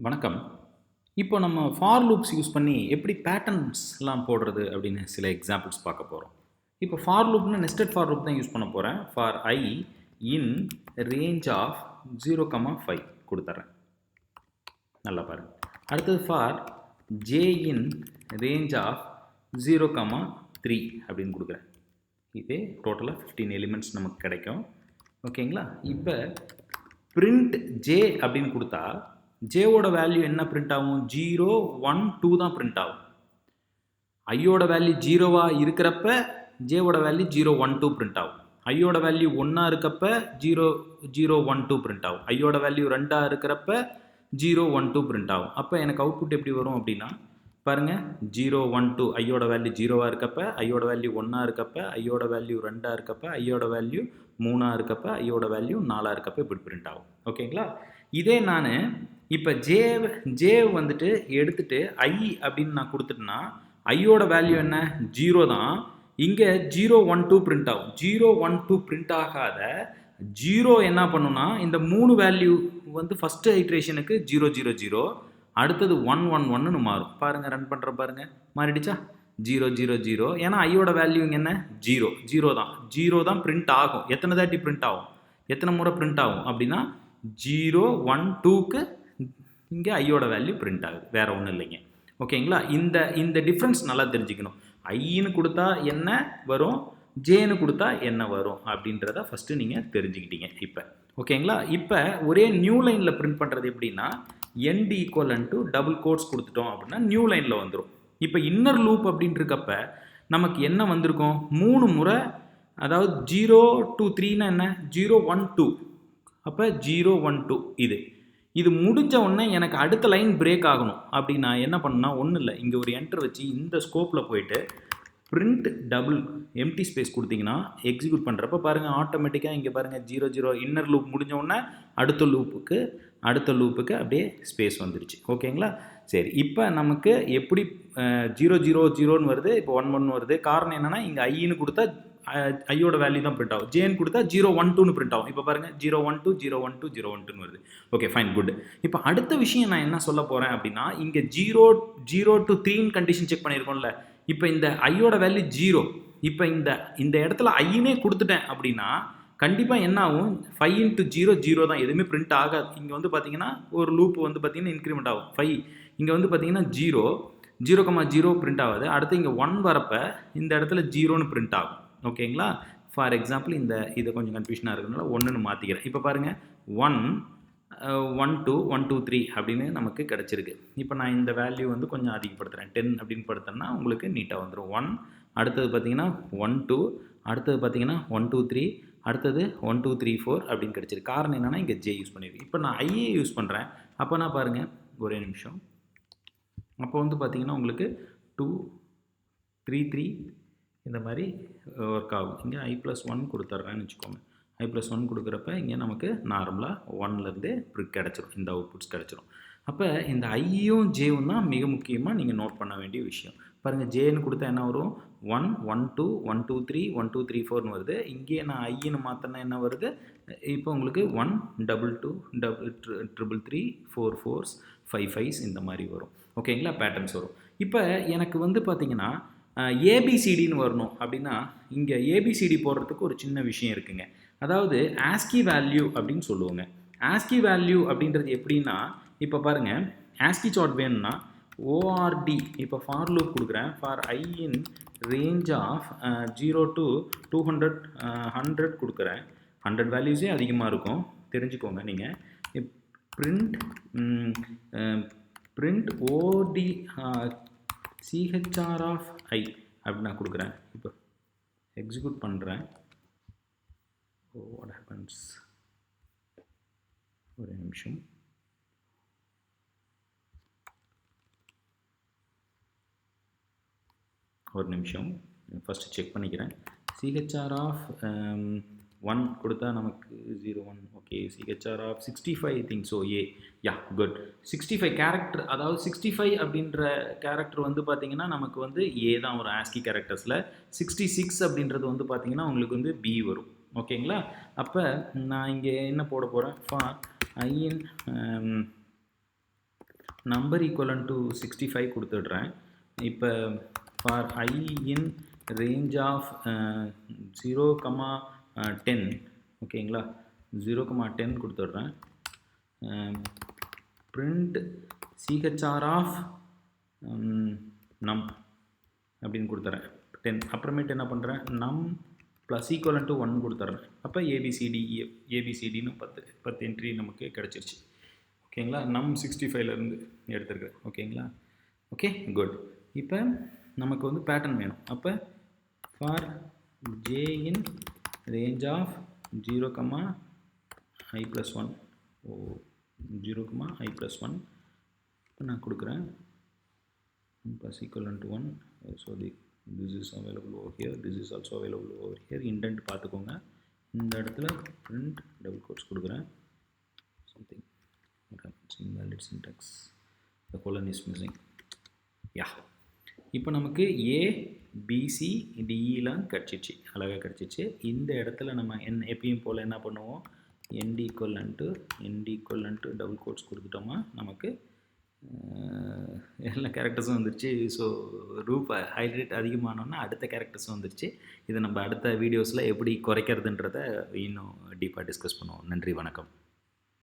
வணக்கம். இப்போ நம்ம ஃபார் லூப்ஸ் யூஸ் பண்ணி எப்படி பேட்டர்ன்ஸ்லாம் போடுறது அப்படின்னு சில எக்ஸாம்பிள்ஸ் பார்க்க போகிறோம். இப்போ ஃபார் லூப்னு நெஸ்டட் ஃபார் லூப் தான் யூஸ் பண்ண போகிறேன். For I in range of 0,5 கொடுத்துட்றேன். நல்லா பாருங்கள். அடுத்தது for J in range of 0,3 அப்படின்னு கொடுக்குறேன். இதே டோட்டலாக 15 எலிமெண்ட்ஸ் நமக்கு கிடைக்கும். ஓகேங்களா? இப்போ பிரிண்ட் ஜே அப்படின்னு கொடுத்தா ஜேவோட வேல்யூ என்ன பிரிண்ட் ஆகும்? 0, 1, 2 தான் பிரிண்ட் ஆகும். ஐயோட வேல்யூ 0வாக இருக்கிறப்ப ஜேவோட வேல்யூ 0, 1, 2 பிரிண்ட் ஆகும். ஐயோட வேல்யூ 1ஆ இருக்கப்ப 0, 0, 1, 2 பிரிண்ட் ஆகும். ஐயோட வேல்யூ 2ஆ இருக்கிறப்ப 0, 1, 2 பிரிண்ட் ஆகும். அப்போ எனக்கு அவுட்புட் எப்படி வரும் அப்படின்னா பாருங்கள், 0, 1, 2 ஐயோட வேல்யூ 0வாக இருக்கப்ப, ஐயோட வேல்யூ 1ஆ இருக்கப்ப, ஐயோட வேல்யூ 2ஆ இருக்கப்ப, ஐயோட வேல்யூ 3ஆ இருக்கப்ப, ஐயோட வேல்யூ 4ஆ இருக்கப்ப இப்படி பிரிண்ட் ஆகும். ஓகேங்களா? இதே நான் இப்போ ஜே வந்துட்டு எடுத்துட்டு ஐ அப்படின்னு நான் கொடுத்துட்டேன்னா ஐயோட வேல்யூ என்ன? 0 தான். இங்கே 0, 1, 2 பிரிண்ட் ஆகும். 0, 1, 2 பிரிண்ட் ஆகாத 0 என்ன பண்ணுன்னா இந்த 3 வேல்யூ வந்து ஃபஸ்ட்டு ஐட்ரேஷனுக்கு 0, 0, 0, அடுத்தது 1, 1, 1ன்னு மாறும். பாருங்கள், ரன் பண்ணுற பாருங்கள், மாறிடுச்சா? 0, 0, 0. ஏன்னா ஐயோட வேல்யூ இங்கே என்ன? 0, 0 தான். 0 தான் பிரிண்ட் ஆகும். எத்தனை தாட்டி பிரிண்ட் ஆகும்? எத்தனை முறை பிரிண்ட் ஆகும் அப்படின்னா 0, 1, 2க்கு இங்கே ஐயோட வேல்யூ பிரிண்ட் ஆகுது. வேறு ஒன்றும் இல்லைங்க. ஓகேங்களா? இந்த டிஃப்ரென்ஸ் நல்லா தெரிஞ்சுக்கணும். ஐன்னு கொடுத்தா என்ன வரும், ஜேன்னு கொடுத்தா என்ன வரும் அப்படின்றத ஃபஸ்ட்டு நீங்கள் தெரிஞ்சுக்கிட்டீங்க இப்போ. ஓகேங்களா? இப்போ ஒரே நியூ லைனில் பிரிண்ட் பண்ணுறது எப்படின்னா எண்ட் ஈக்குவலன் டு டபுள் கோட்ஸ் கொடுத்துட்டோம் அப்படின்னா நியூ லைனில் வந்துடும். இப்போ இன்னர் லூப் அப்படின்றக்கப்ப நமக்கு என்ன வந்திருக்கும்? 3 முறை, அதாவது 0 to 3னா என்ன? 0, 1, 2. அப்போ 0, 1, 2 இது முடிஞ்ச உடனே எனக்கு அடுத்த லைன் பிரேக் ஆகணும். அப்படி நான் என்ன பண்ணேன்னா ஒன்றும் இல்லை, இங்கே ஒரு என்டர் வச்சு இந்த ஸ்கோப்பில் போயிட்டு பிரிண்ட் டபுள் எம்டி ஸ்பேஸ் கொடுத்தீங்கன்னா எக்ஸிக்யூட் பண்ணுறப்ப பாருங்கள், ஆட்டோமேட்டிக்காக இங்கே பாருங்கள் 0, 0 இன்னர் லூப் முடிஞ்ச உடனே அடுத்த லூப்புக்கு அப்படியே ஸ்பேஸ் வந்துருச்சு. ஓகேங்களா? சரி, இப்போ நமக்கு எப்படி 0, 0, 0ன்னு வருது, இப்போ 1, 1 வருது. காரணம் என்னென்னா இங்கே ஐன்னு கொடுத்தா ஐயோட வேல்யூ தான் பிரிண்ட் ஆகும். ஜேன்னு கொடுத்தா 0, 1, 2ன்னு பிரிண்ட் ஆகும். இப்போ பாருங்கள் 0, 1, 2, 0, 1, 2, 0, 1, 2ன்னு வருது. Okay, fine, good. இப்போ அடுத்த விஷயம் நான் என்ன சொல்ல போகிறேன் அப்படின்னா இங்கே 0, 0 to 3ன்னு கண்டிஷன் செக் பண்ணியிருக்கோம்ல. இப்போ இந்த ஐயோட வேல்யூ 0. இப்போ இந்த இடத்துல ஐன்னே கொடுத்துட்டேன் அப்படின்னா கண்டிப்பாக என்ன ஆகும்? 5 into 0, 0 தான். எதுவுமே பிரிண்ட் ஆகாது. இங்கே வந்து பார்த்தீங்கன்னா ஒரு லூப் வந்து பார்த்தீங்கன்னா இன்க்ரிமெண்ட் ஆகும் 5. இங்கே வந்து பார்த்தீங்கன்னா 0, 0,0 பிரிண்ட் ஆகாது. அடுத்து இங்கே 1 வரப்போ இந்த இடத்துல 0ன்னு பிரிண்ட் ஆகும். ஓகேங்களா? ஃபார் எக்ஸாம்பிள் இதை கொஞ்சம் கன்ஃபியூஷனாக இருக்கிறதுனால 1ன்னு மாற்றிக்கிறேன். இப்போ பாருங்கள், 1, 1, 2, 1, 2, 3 அப்படின்னு நமக்கு கிடச்சிருக்கு. இப்போ நான் இந்த வேல்யூ வந்து கொஞ்சம் அதிகப்படுத்துகிறேன். 10 அப்படின்னு படுத்தேன்னா உங்களுக்கு நீட்டாக வந்துடும். 1, அடுத்தது பார்த்தீங்கன்னா 1, 2, அடுத்தது பார்த்தீங்கன்னா 1, 2, 3, அடுத்தது 1, 2, 3, 4 அப்படின்னு கிடச்சிருக்கு. காரணம் என்னென்னா இங்கே ஜே யூஸ் பண்ணியிருக்கு. இப்போ நான் ஐஏ யூஸ் பண்ணுறேன். அப்போ நான் பாருங்கள், ஒரே நிமிஷம். அப்போ வந்து பார்த்தீங்கன்னா உங்களுக்கு 2, 3, 3 இந்த மாதிரி ஒர்க் ஆகும். இங்கே I+1 கொடுத்துட்றேன்னு வச்சுக்கோங்க. I+1 கொடுக்குறப்ப இங்கே நமக்கு நார்மலாக 1லேருந்தே கிடச்சிரும், இந்த அவுட்புட்ஸ் கிடச்சிரும். அப்போ இந்த ஐயும் ஜேவும் தான் மிக முக்கியமாக நீங்கள் நோட் பண்ண வேண்டிய விஷயம். பாருங்கள், ஜேன்னு கொடுத்தா என்ன வரும்? 1, 1, 2, 1, 2, 3, 1, 2, 3, 4ன்னு வருது. இங்கேயே நான் ஐன்னு மாற்றினா என்ன வருது? இப்போ உங்களுக்கு 1, 2, 2, 3, 3, 4, 4s, 5, 5s இந்த மாதிரி வரும். ஓகேங்களா? பேட்டர்ன்ஸ் வரும். இப்போ எனக்கு வந்து பார்த்தீங்கன்னா ஏபிசிடின்னு வரணும் அப்படின்னா இங்கே ஏபிசிடி போடுறதுக்கு ஒரு சின்ன விஷயம் இருக்குங்க. அதாவது ஆஸ்கி வேல்யூ அப்படின்னு சொல்லுவோங்க. ஆஸ்கி வேல்யூ அப்படின்றது எப்படின்னா இப்போ பாருங்கள், ஆஸ்கி சார்ட் வேணும்னா ஓஆர்டி, இப்போ ஃபார் லூப் கொடுக்குறேன். For I in range of 0 to 200, 100 கொடுக்குறேன். 100 வேல்யூஸே அதிகமாக இருக்கும், தெரிஞ்சுக்கோங்க நீங்கள். பிரிண்ட் ஓடி CHR of I அப்படி நான் கொடுக்குறேன். இப்போ எக்ஸிக்யூட் பண்ணுறேன். What happens? ஒரு நிமிஷம். ஃபஸ்ட்டு செக் பண்ணிக்கிறேன். CHR of 1 கொடுத்தா நமக்கு 01. Okay, CHR of 65 I think so. Yeah good. 65 character, அதாவது 65 அப்படின்ற கேரக்டர் வந்து பார்த்தீங்கன்னா நமக்கு வந்து ஏ தான் வரும் ஆஸ்கி கேரக்டர்ஸில். 66 அப்படின்றது வந்து பார்த்தீங்கன்னா உங்களுக்கு வந்து பி வரும். ஓகேங்களா? அப்போ நான் இங்கே என்ன போட போகிறேன்? For I in number equal to 65 கொடுத்துடுறேன். இப்போ for I in range of 0, 10 ஓகேங்களா, 0, 10 கொடுத்துட்றேன். print CHR of num அப்படின்னு கொடுத்துறேன் 10. அப்புறமேட்டு என்ன பண்ணுறேன், நம் ப்ளஸ் ஈக்குவலன் டு 1 கொடுத்துட்றேன். அப்போ ஏபிசிடின்னு 10 என்ட்ரி நமக்கு கிடச்சிருச்சு. ஓகேங்களா, நம் 65லேருந்து எடுத்துருக்கேன். ஓகேங்களா, ஓகே குட். இப்போ நமக்கு வந்து பேட்டர்ன் வேணும். அப்போ for J in range of 0, i+1 0, i+1 இப்போ நான் கொடுக்குறேன் plus equivalent to 1. So this is available over here, this is also available over here. Indent பார்த்துக்கோங்க. இந்த இடத்துல print double quotes கொடுக்குறேன். Something what happens, invalid syntax, the colon is missing. Yeah, இப்போ நமக்கு A B C D எல்லாம் கிடச்சிச்சு, அழகாக கிடச்சிச்சு. இந்த இடத்துல நம்ம எப்பயும் போல் என்ன பண்ணுவோம், end equivalent to double quotes கொடுத்துட்டோமா நமக்கு எல்லா கேரக்டர்ஸும் வந்துருச்சு. ஸோ ரூப் ஹைலைட் அதிகமானோன்னா அடுத்த கேரக்டர்ஸும் வந்துருச்சு. இதை நம்ம அடுத்த வீடியோஸில் எப்படி குறைக்கிறதுன்றதை இன்னும் டீப்பாக டிஸ்கஸ் பண்ணுவோம். நன்றி, வணக்கம்.